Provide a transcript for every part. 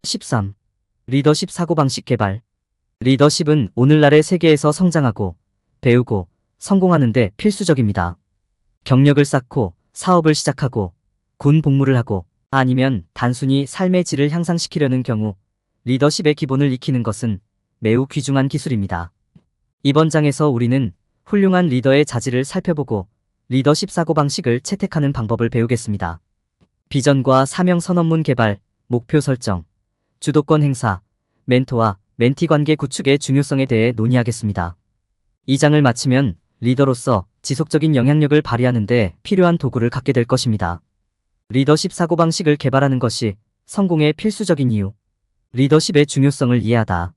13. 리더십 사고방식 개발. 리더십은 오늘날의 세계에서 성장하고 배우고 성공하는 데 필수적입니다. 경력을 쌓고 사업을 시작하고 군 복무를 하고 아니면 단순히 삶의 질을 향상시키려는 경우 리더십의 기본을 익히는 것은 매우 귀중한 기술입니다. 이번 장에서 우리는 훌륭한 리더의 자질을 살펴보고 리더십 사고방식을 채택하는 방법을 배우겠습니다. 비전과 사명 선언문 개발, 목표 설정, 주도권 행사, 멘토와 멘티 관계 구축의 중요성에 대해 논의하겠습니다. 이 장을 마치면 리더로서 지속적인 영향력을 발휘하는 데 필요한 도구를 갖게 될 것입니다. 리더십 사고방식을 개발하는 것이 성공의 필수적인 이유. 리더십의 중요성을 이해하다.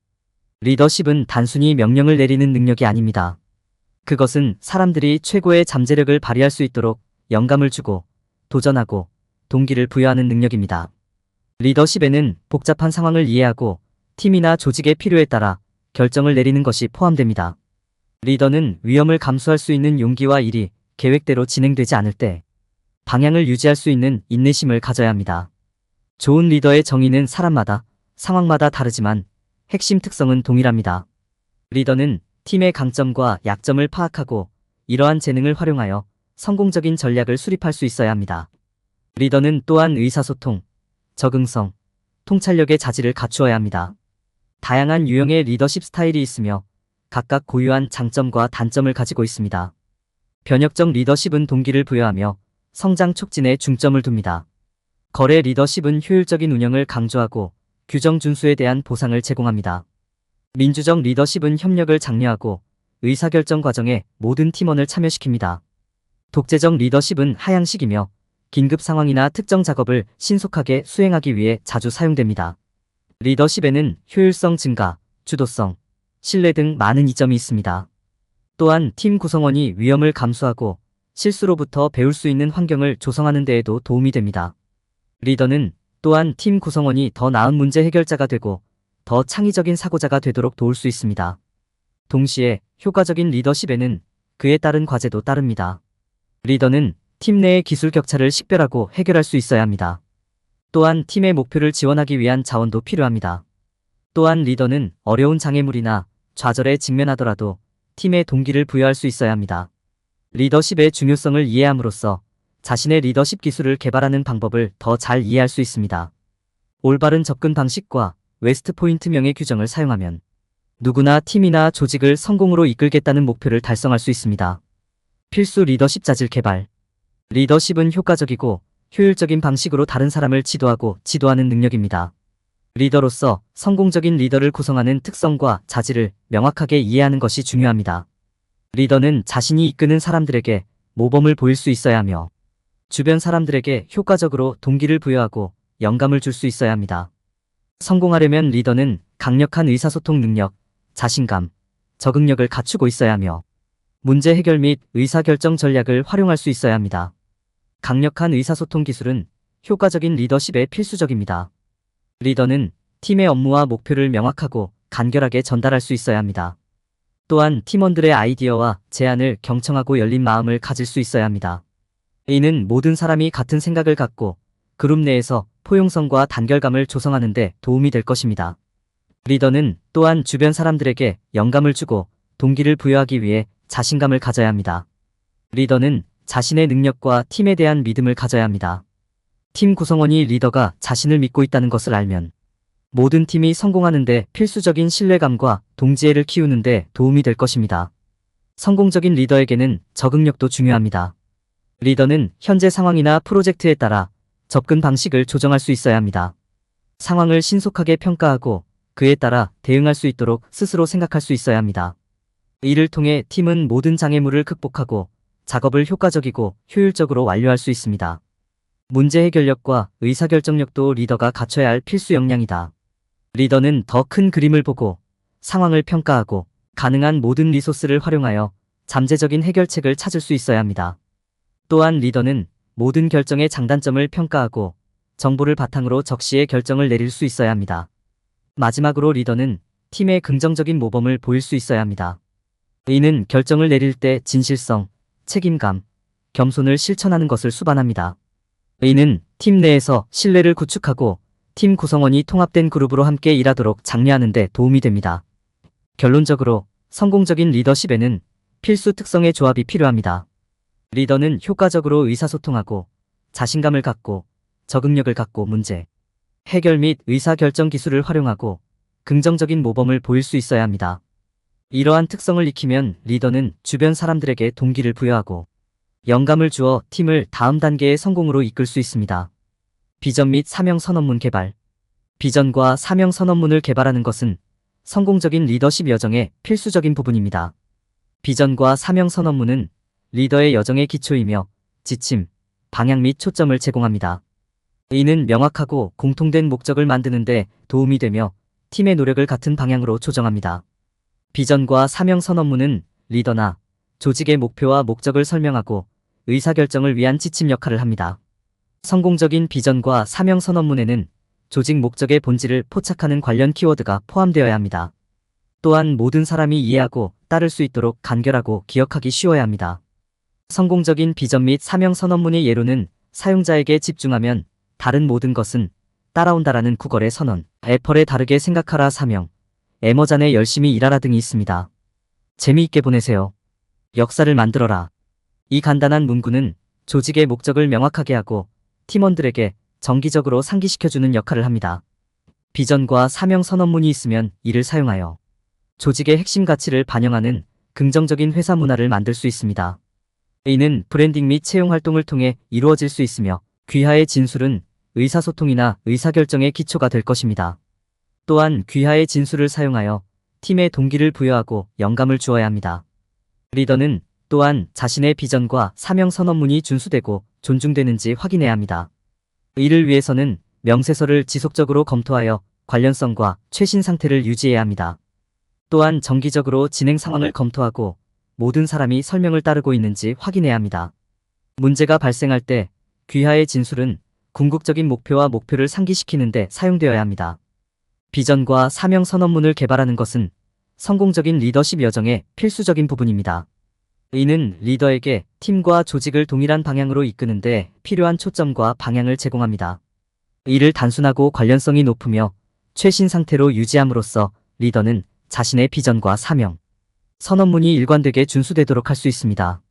리더십은 단순히 명령을 내리는 능력이 아닙니다. 그것은 사람들이 최고의 잠재력을 발휘할 수 있도록 영감을 주고 도전하고 동기를 부여하는 능력입니다. 리더십에는 복잡한 상황을 이해하고 팀이나 조직의 필요에 따라 결정을 내리는 것이 포함됩니다. 리더는 위험을 감수할 수 있는 용기와 일이 계획대로 진행되지 않을 때 방향을 유지할 수 있는 인내심을 가져야 합니다. 좋은 리더의 정의는 사람마다, 상황마다 다르지만 핵심 특성은 동일합니다. 리더는 팀의 강점과 약점을 파악하고 이러한 재능을 활용하여 성공적인 전략을 수립할 수 있어야 합니다. 리더는 또한 의사소통, 적응성, 통찰력의 자질을 갖추어야 합니다. 다양한 유형의 리더십 스타일이 있으며 각각 고유한 장점과 단점을 가지고 있습니다. 변혁적 리더십은 동기를 부여하며 성장 촉진에 중점을 둡니다. 거래 리더십은 효율적인 운영을 강조하고 규정 준수에 대한 보상을 제공합니다. 민주적 리더십은 협력을 장려하고 의사결정 과정에 모든 팀원을 참여시킵니다. 독재적 리더십은 하향식이며 긴급 상황이나 특정 작업을 신속하게 수행하기 위해 자주 사용됩니다. 리더십에는 효율성 증가, 주도성, 신뢰 등 많은 이점이 있습니다. 또한 팀 구성원이 위험을 감수하고 실수로부터 배울 수 있는 환경을 조성하는 데에도 도움이 됩니다. 리더는 또한 팀 구성원이 더 나은 문제 해결자가 되고 더 창의적인 사고자가 되도록 도울 수 있습니다. 동시에 효과적인 리더십에는 그에 따른 과제도 따릅니다. 리더는 팀 내의 기술 격차를 식별하고 해결할 수 있어야 합니다. 또한 팀의 목표를 지원하기 위한 자원도 필요합니다. 또한 리더는 어려운 장애물이나 좌절에 직면하더라도 팀의 동기를 부여할 수 있어야 합니다. 리더십의 중요성을 이해함으로써 자신의 리더십 기술을 개발하는 방법을 더 잘 이해할 수 있습니다. 올바른 접근 방식과 웨스트 포인트명의 규정을 사용하면 누구나 팀이나 조직을 성공으로 이끌겠다는 목표를 달성할 수 있습니다. 필수 리더십 자질 개발. 리더십은 효과적이고 효율적인 방식으로 다른 사람을 지도하고 지도하는 능력입니다. 리더로서 성공적인 리더를 구성하는 특성과 자질을 명확하게 이해하는 것이 중요합니다. 리더는 자신이 이끄는 사람들에게 모범을 보일 수 있어야 하며 주변 사람들에게 효과적으로 동기를 부여하고 영감을 줄 수 있어야 합니다. 성공하려면 리더는 강력한 의사소통 능력, 자신감, 적응력을 갖추고 있어야 하며 문제 해결 및 의사결정 전략을 활용할 수 있어야 합니다. 강력한 의사소통 기술은 효과적인 리더십에 필수적입니다. 리더는 팀의 업무와 목표를 명확하고 간결하게 전달할 수 있어야 합니다. 또한 팀원들의 아이디어와 제안을 경청하고 열린 마음을 가질 수 있어야 합니다. 이는 모든 사람이 같은 생각을 갖고 그룹 내에서 포용성과 단결감을 조성하는 데 도움이 될 것입니다. 리더는 또한 주변 사람들에게 영감을 주고 동기를 부여하기 위해 자신감을 가져야 합니다. 리더는 자신의 능력과 팀에 대한 믿음을 가져야 합니다. 팀 구성원이 리더가 자신을 믿고 있다는 것을 알면 모든 팀이 성공하는 데 필수적인 신뢰감과 동지애를 키우는 데 도움이 될 것입니다. 성공적인 리더에게는 적응력도 중요합니다. 리더는 현재 상황이나 프로젝트에 따라 접근 방식을 조정할 수 있어야 합니다. 상황을 신속하게 평가하고 그에 따라 대응할 수 있도록 스스로 생각할 수 있어야 합니다. 이를 통해 팀은 모든 장애물을 극복하고 작업을 효과적이고 효율적으로 완료할 수 있습니다. 문제 해결력과 의사결정력도 리더가 갖춰야 할 필수 역량이다. 리더는 더 큰 그림을 보고 상황을 평가하고 가능한 모든 리소스를 활용하여 잠재적인 해결책을 찾을 수 있어야 합니다. 또한 리더는 모든 결정의 장단점을 평가하고 정보를 바탕으로 적시에 결정을 내릴 수 있어야 합니다. 마지막으로 리더는 팀의 긍정적인 모범을 보일 수 있어야 합니다. 이는 결정을 내릴 때 진실성, 책임감, 겸손을 실천하는 것을 수반합니다. 이는 팀 내에서 신뢰를 구축하고 팀 구성원이 통합된 그룹으로 함께 일하도록 장려하는 데 도움이 됩니다. 결론적으로 성공적인 리더십에는 필수 특성의 조합이 필요합니다. 리더는 효과적으로 의사소통하고 자신감을 갖고 적응력을 갖고 문제 해결 및 의사결정 기술을 활용하고 긍정적인 모범을 보일 수 있어야 합니다. 이러한 특성을 익히면 리더는 주변 사람들에게 동기를 부여하고 영감을 주어 팀을 다음 단계의 성공으로 이끌 수 있습니다. 비전 및 사명 선언문 개발. 비전과 사명 선언문을 개발하는 것은 성공적인 리더십 여정의 필수적인 부분입니다. 비전과 사명 선언문은 리더의 여정의 기초이며 지침, 방향 및 초점을 제공합니다. 이는 명확하고 공통된 목적을 만드는 데 도움이 되며 팀의 노력을 같은 방향으로 조정합니다. 비전과 사명 선언문은 리더나 조직의 목표와 목적을 설명하고 의사결정을 위한 지침 역할을 합니다. 성공적인 비전과 사명 선언문에는 조직 목적의 본질을 포착하는 관련 키워드가 포함되어야 합니다. 또한 모든 사람이 이해하고 따를 수 있도록 간결하고 기억하기 쉬워야 합니다. 성공적인 비전 및 사명 선언문의 예로는 사용자에게 집중하면 다른 모든 것은 따라온다라는 구걸의 선언, 애펄에 다르게 생각하라 사명, 에머잔에 열심히 일하라 등이 있습니다. 재미있게 보내세요. 역사를 만들어라. 이 간단한 문구는 조직의 목적을 명확하게 하고 팀원들에게 정기적으로 상기시켜주는 역할을 합니다. 비전과 사명 선언문이 있으면 이를 사용하여 조직의 핵심 가치를 반영하는 긍정적인 회사 문화를 만들 수 있습니다. 이는 브랜딩 및 채용 활동을 통해 이루어질 수 있으며 귀하의 진술은 의사소통이나 의사결정의 기초가 될 것입니다. 또한 귀하의 진술을 사용하여 팀의 동기를 부여하고 영감을 주어야 합니다. 리더는 또한 자신의 비전과 사명 선언문이 준수되고 존중되는지 확인해야 합니다. 이를 위해서는 명세서를 지속적으로 검토하여 관련성과 최신 상태를 유지해야 합니다. 또한 정기적으로 진행 상황을 검토하고 모든 사람이 설명을 따르고 있는지 확인해야 합니다. 문제가 발생할 때 귀하의 진술은 궁극적인 목표와 목표를 상기시키는 데 사용되어야 합니다. 비전과 사명 선언문을 개발하는 것은 성공적인 리더십 여정의 필수적인 부분입니다. 이는 리더에게 팀과 조직을 동일한 방향으로 이끄는 데 필요한 초점과 방향을 제공합니다. 이를 단순하고 관련성이 높으며 최신 상태로 유지함으로써 리더는 자신의 비전과 사명, 선언문이 일관되게 준수되도록 할 수 있습니다.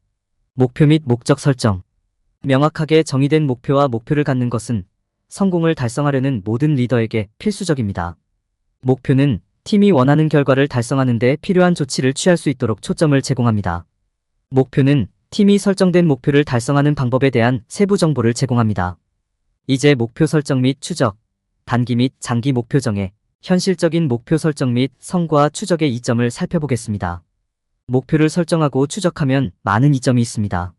목표 및 목적 설정. 명확하게 정의된 목표와 목표를 갖는 것은 성공을 달성하려는 모든 리더에게 필수적입니다. 목표는 팀이 원하는 결과를 달성하는 데 필요한 조치를 취할 수 있도록 초점을 제공합니다. 목표는 팀이 설정된 목표를 달성하는 방법에 대한 세부 정보를 제공합니다. 이제 목표 설정 및 추적, 단기 및 장기 목표 정해, 현실적인 목표 설정 및 성과 추적의 이점을 살펴보겠습니다. 목표를 설정하고 추적하면 많은 이점이 있습니다.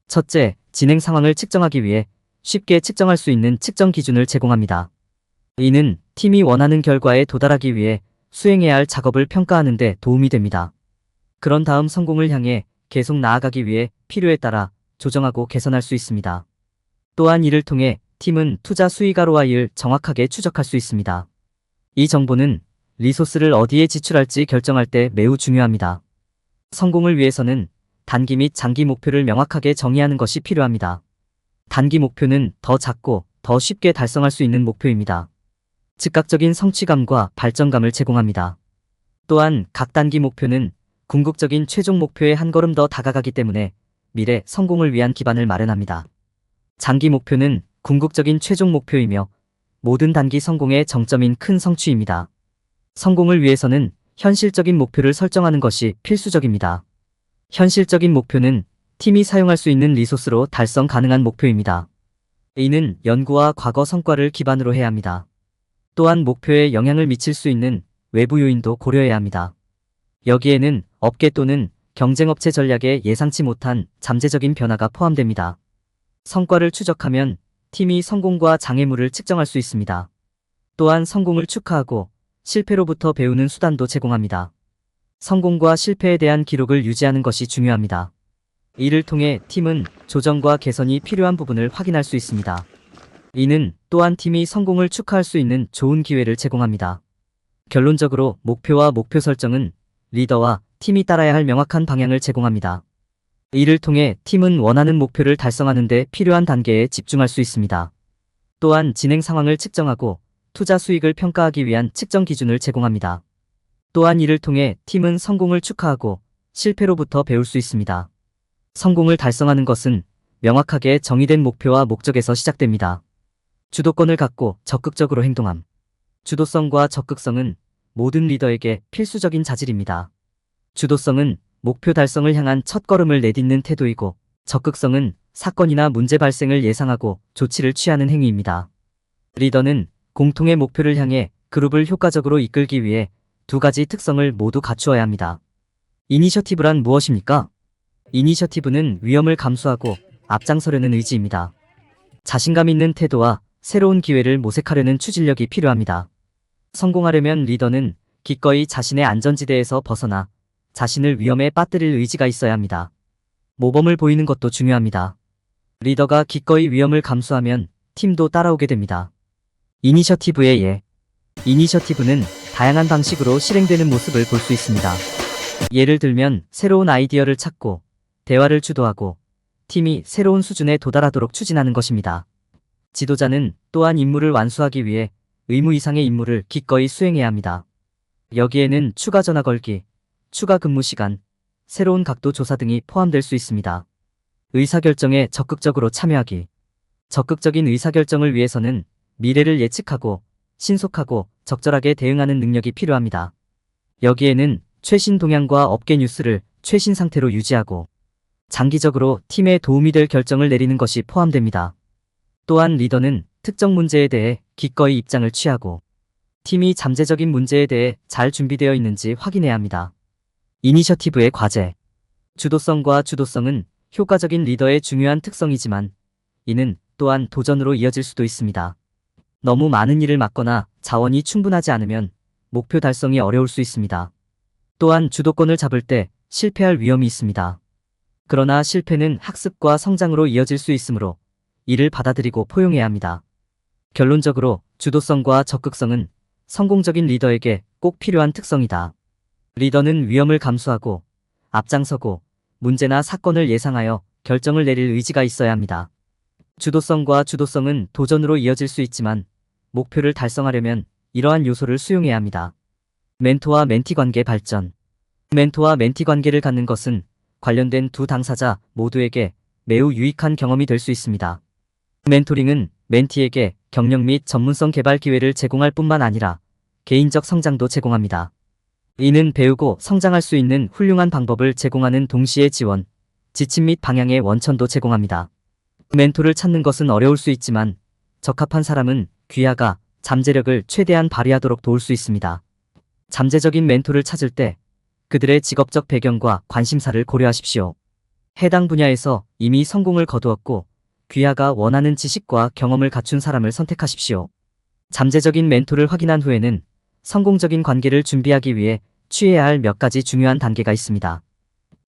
첫째, 진행 상황을 측정하기 위해 쉽게 측정할 수 있는 측정 기준을 제공합니다. 이는 팀이 원하는 결과에 도달하기 위해 수행해야 할 작업을 평가하는 데 도움이 됩니다. 그런 다음 성공을 향해 계속 나아가기 위해 필요에 따라 조정하고 개선할 수 있습니다. 또한 이를 통해 팀은 투자 수익 ROI를 정확하게 추적할 수 있습니다. 이 정보는 리소스를 어디에 지출할지 결정할 때 매우 중요합니다. 성공을 위해서는 단기 및 장기 목표를 명확하게 정의하는 것이 필요합니다. 단기 목표는 더 작고 더 쉽게 달성할 수 있는 목표입니다. 즉각적인 성취감과 발전감을 제공합니다. 또한 각 단기 목표는 궁극적인 최종 목표에 한 걸음 더 다가가기 때문에 미래 성공을 위한 기반을 마련합니다. 장기 목표는 궁극적인 최종 목표이며 모든 단기 성공의 정점인 큰 성취입니다. 성공을 위해서는 현실적인 목표를 설정하는 것이 필수적입니다. 현실적인 목표는 팀이 사용할 수 있는 리소스로 달성 가능한 목표입니다. 이는 연구와 과거 성과를 기반으로 해야 합니다. 또한 목표에 영향을 미칠 수 있는 외부 요인도 고려해야 합니다. 여기에는 업계 또는 경쟁업체 전략에 예상치 못한 잠재적인 변화가 포함됩니다. 성과를 추적하면 팀이 성공과 장애물을 측정할 수 있습니다. 또한 성공을 축하하고 실패로부터 배우는 수단도 제공합니다. 성공과 실패에 대한 기록을 유지하는 것이 중요합니다. 이를 통해 팀은 조정과 개선이 필요한 부분을 확인할 수 있습니다. 이는 또한 팀이 성공을 축하할 수 있는 좋은 기회를 제공합니다. 결론적으로 목표와 목표 설정은 리더와 팀이 따라야 할 명확한 방향을 제공합니다. 이를 통해 팀은 원하는 목표를 달성하는 데 필요한 단계에 집중할 수 있습니다. 또한 진행 상황을 측정하고 투자 수익을 평가하기 위한 측정 기준을 제공합니다. 또한 이를 통해 팀은 성공을 축하하고 실패로부터 배울 수 있습니다. 성공을 달성하는 것은 명확하게 정의된 목표와 목적에서 시작됩니다. 주도권을 갖고 적극적으로 행동함. 주도성과 적극성은 모든 리더에게 필수적인 자질입니다. 주도성은 목표 달성을 향한 첫걸음을 내딛는 태도이고, 적극성은 사건이나 문제 발생을 예상하고 조치를 취하는 행위입니다. 리더는 공통의 목표를 향해 그룹을 효과적으로 이끌기 위해 두 가지 특성을 모두 갖추어야 합니다. 이니셔티브란 무엇입니까? 이니셔티브는 위험을 감수하고 앞장서려는 의지입니다. 자신감 있는 태도와 새로운 기회를 모색하려는 추진력이 필요합니다. 성공하려면 리더는 기꺼이 자신의 안전지대에서 벗어나 자신을 위험에 빠뜨릴 의지가 있어야 합니다. 모범을 보이는 것도 중요합니다. 리더가 기꺼이 위험을 감수하면 팀도 따라오게 됩니다. 이니셔티브의 예. 이니셔티브는 다양한 방식으로 실행되는 모습을 볼 수 있습니다. 예를 들면 새로운 아이디어를 찾고 대화를 주도하고 팀이 새로운 수준에 도달하도록 추진하는 것입니다. 지도자는 또한 임무를 완수하기 위해 의무 이상의 임무를 기꺼이 수행해야 합니다. 여기에는 추가 전화 걸기, 추가 근무 시간, 새로운 각도 조사 등이 포함될 수 있습니다. 의사결정에 적극적으로 참여하기. 적극적인 의사결정을 위해서는 미래를 예측하고 신속하고 적절하게 대응하는 능력이 필요합니다. 여기에는 최신 동향과 업계 뉴스를 최신 상태로 유지하고 장기적으로 팀에 도움이 될 결정을 내리는 것이 포함됩니다. 또한 리더는 특정 문제에 대해 기꺼이 입장을 취하고 팀이 잠재적인 문제에 대해 잘 준비되어 있는지 확인해야 합니다. 이니셔티브의 과제. 주도성과 주도성은 효과적인 리더의 중요한 특성이지만 이는 또한 도전으로 이어질 수도 있습니다. 너무 많은 일을 맡거나 자원이 충분하지 않으면 목표 달성이 어려울 수 있습니다. 또한 주도권을 잡을 때 실패할 위험이 있습니다. 그러나 실패는 학습과 성장으로 이어질 수 있으므로 이를 받아들이고 포용해야 합니다. 결론적으로 주도성과 적극성은 성공적인 리더에게 꼭 필요한 특성이다. 리더는 위험을 감수하고 앞장서고 문제나 사건을 예상하여 결정을 내릴 의지가 있어야 합니다. 주도성과 주도성은 도전으로 이어질 수 있지만 목표를 달성하려면 이러한 요소를 수용해야 합니다. 멘토와 멘티 관계 발전. 멘토와 멘티 관계를 갖는 것은 관련된 두 당사자 모두에게 매우 유익한 경험이 될 수 있습니다. 멘토링은 멘티에게 경력 및 전문성 개발 기회를 제공할 뿐만 아니라 개인적 성장도 제공합니다. 이는 배우고 성장할 수 있는 훌륭한 방법을 제공하는 동시에 지원, 지침 및 방향의 원천도 제공합니다. 멘토를 찾는 것은 어려울 수 있지만 적합한 사람은 귀하가 잠재력을 최대한 발휘하도록 도울 수 있습니다. 잠재적인 멘토를 찾을 때 그들의 직업적 배경과 관심사를 고려하십시오. 해당 분야에서 이미 성공을 거두었고 귀하가 원하는 지식과 경험을 갖춘 사람을 선택하십시오. 잠재적인 멘토를 확인한 후에는 성공적인 관계를 준비하기 위해 취해야 할 몇 가지 중요한 단계가 있습니다.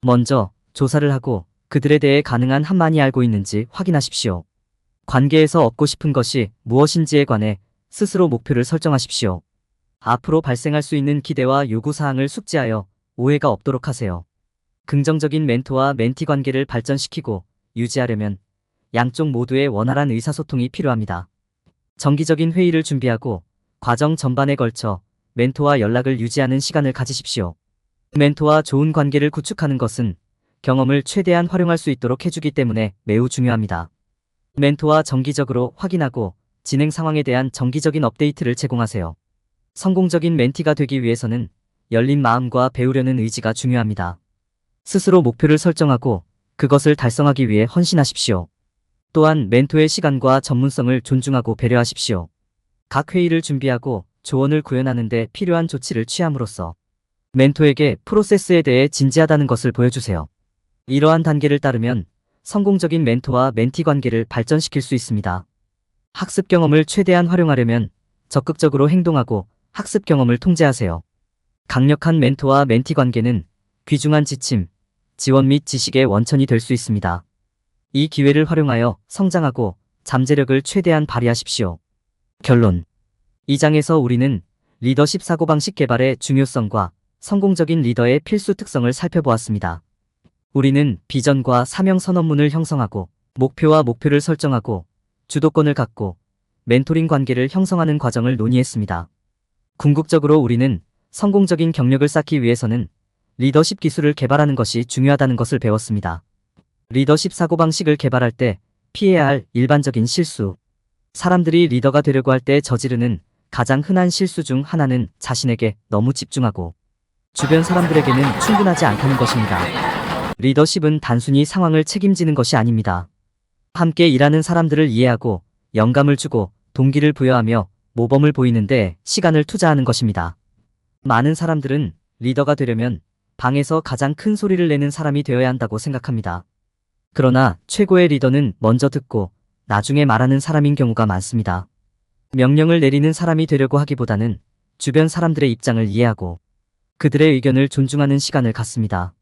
먼저 조사를 하고 그들에 대해 가능한 한 많이 알고 있는지 확인하십시오. 관계에서 얻고 싶은 것이 무엇인지에 관해 스스로 목표를 설정하십시오. 앞으로 발생할 수 있는 기대와 요구사항을 숙지하여 오해가 없도록 하세요. 긍정적인 멘토와 멘티 관계를 발전시키고 유지하려면 양쪽 모두의 원활한 의사소통이 필요합니다. 정기적인 회의를 준비하고 과정 전반에 걸쳐 멘토와 연락을 유지하는 시간을 가지십시오. 멘토와 좋은 관계를 구축하는 것은 경험을 최대한 활용할 수 있도록 해주기 때문에 매우 중요합니다. 멘토와 정기적으로 확인하고 진행 상황에 대한 정기적인 업데이트를 제공하세요. 성공적인 멘티가 되기 위해서는 열린 마음과 배우려는 의지가 중요합니다. 스스로 목표를 설정하고 그것을 달성하기 위해 헌신하십시오. 또한 멘토의 시간과 전문성을 존중하고 배려하십시오. 각 회의를 준비하고 조언을 구현하는 데 필요한 조치를 취함으로써 멘토에게 프로세스에 대해 진지하다는 것을 보여주세요. 이러한 단계를 따르면 성공적인 멘토와 멘티 관계를 발전시킬 수 있습니다. 학습 경험을 최대한 활용하려면 적극적으로 행동하고 학습 경험을 통제하세요. 강력한 멘토와 멘티 관계는 귀중한 지침, 지원 및 지식의 원천이 될 수 있습니다. 이 기회를 활용하여 성장하고 잠재력을 최대한 발휘하십시오. 결론. 이 장에서 우리는 리더십 사고방식 개발의 중요성과 성공적인 리더의 필수 특성을 살펴보았습니다. 우리는 비전과 사명 선언문을 형성하고 목표와 목표를 설정하고 주도권을 갖고 멘토링 관계를 형성하는 과정을 논의했습니다. 궁극적으로 우리는 성공적인 경력을 쌓기 위해서는 리더십 기술을 개발하는 것이 중요하다는 것을 배웠습니다. 리더십 사고방식을 개발할 때 피해야 할 일반적인 실수. 사람들이 리더가 되려고 할 때 저지르는 가장 흔한 실수 중 하나는 자신에게 너무 집중하고 주변 사람들에게는 충분하지 않다는 것입니다. 리더십은 단순히 상황을 책임지는 것이 아닙니다. 함께 일하는 사람들을 이해하고 영감을 주고 동기를 부여하며 모범을 보이는데 시간을 투자하는 것입니다. 많은 사람들은 리더가 되려면 방에서 가장 큰 소리를 내는 사람이 되어야 한다고 생각합니다. 그러나 최고의 리더는 먼저 듣고 나중에 말하는 사람인 경우가 많습니다. 명령을 내리는 사람이 되려고 하기보다는 주변 사람들의 입장을 이해하고 그들의 의견을 존중하는 시간을 갖습니다.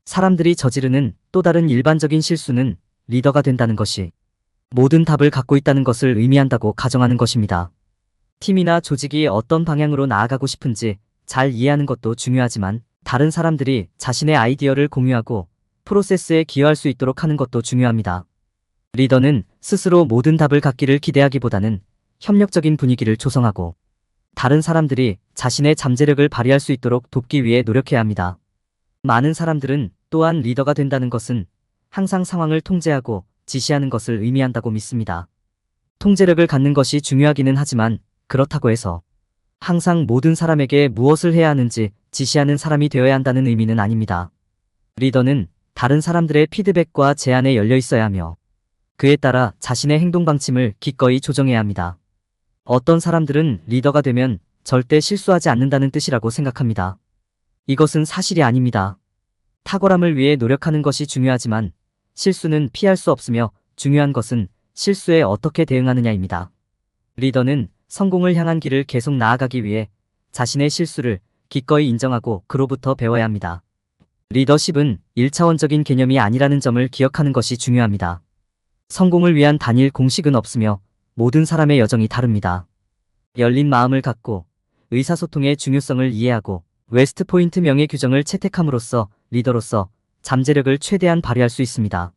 사람들이 저지르는 또 다른 일반적인 실수는 리더가 된다는 것이 모든 답을 갖고 있다는 것을 의미한다고 가정하는 것입니다. 팀이나 조직이 어떤 방향으로 나아가고 싶은지 잘 이해하는 것도 중요하지만 다른 사람들이 자신의 아이디어를 공유하고 프로세스에 기여할 수 있도록 하는 것도 중요합니다. 리더는 스스로 모든 답을 갖기를 기대하기보다는 협력적인 분위기를 조성하고 다른 사람들이 자신의 잠재력을 발휘할 수 있도록 돕기 위해 노력해야 합니다. 많은 사람들은 또한 리더가 된다는 것은 항상 상황을 통제하고 지시하는 것을 의미한다고 믿습니다. 통제력을 갖는 것이 중요하기는 하지만 그렇다고 해서 항상 모든 사람에게 무엇을 해야 하는지 지시하는 사람이 되어야 한다는 의미는 아닙니다. 리더는 다른 사람들의 피드백과 제안에 열려 있어야 하며 그에 따라 자신의 행동 방침을 기꺼이 조정해야 합니다. 어떤 사람들은 리더가 되면 절대 실수하지 않는다는 뜻이라고 생각합니다. 이것은 사실이 아닙니다. 탁월함을 위해 노력하는 것이 중요하지만 실수는 피할 수 없으며 중요한 것은 실수에 어떻게 대응하느냐입니다. 리더는 성공을 향한 길을 계속 나아가기 위해 자신의 실수를 기꺼이 인정하고 그로부터 배워야 합니다. 리더십은 1차원적인 개념이 아니라는 점을 기억하는 것이 중요합니다. 성공을 위한 단일 공식은 없으며 모든 사람의 여정이 다릅니다. 열린 마음을 갖고 의사소통의 중요성을 이해하고 웨스트 포인트 명예 규정을 채택함으로써 리더로서 잠재력을 최대한 발휘할 수 있습니다.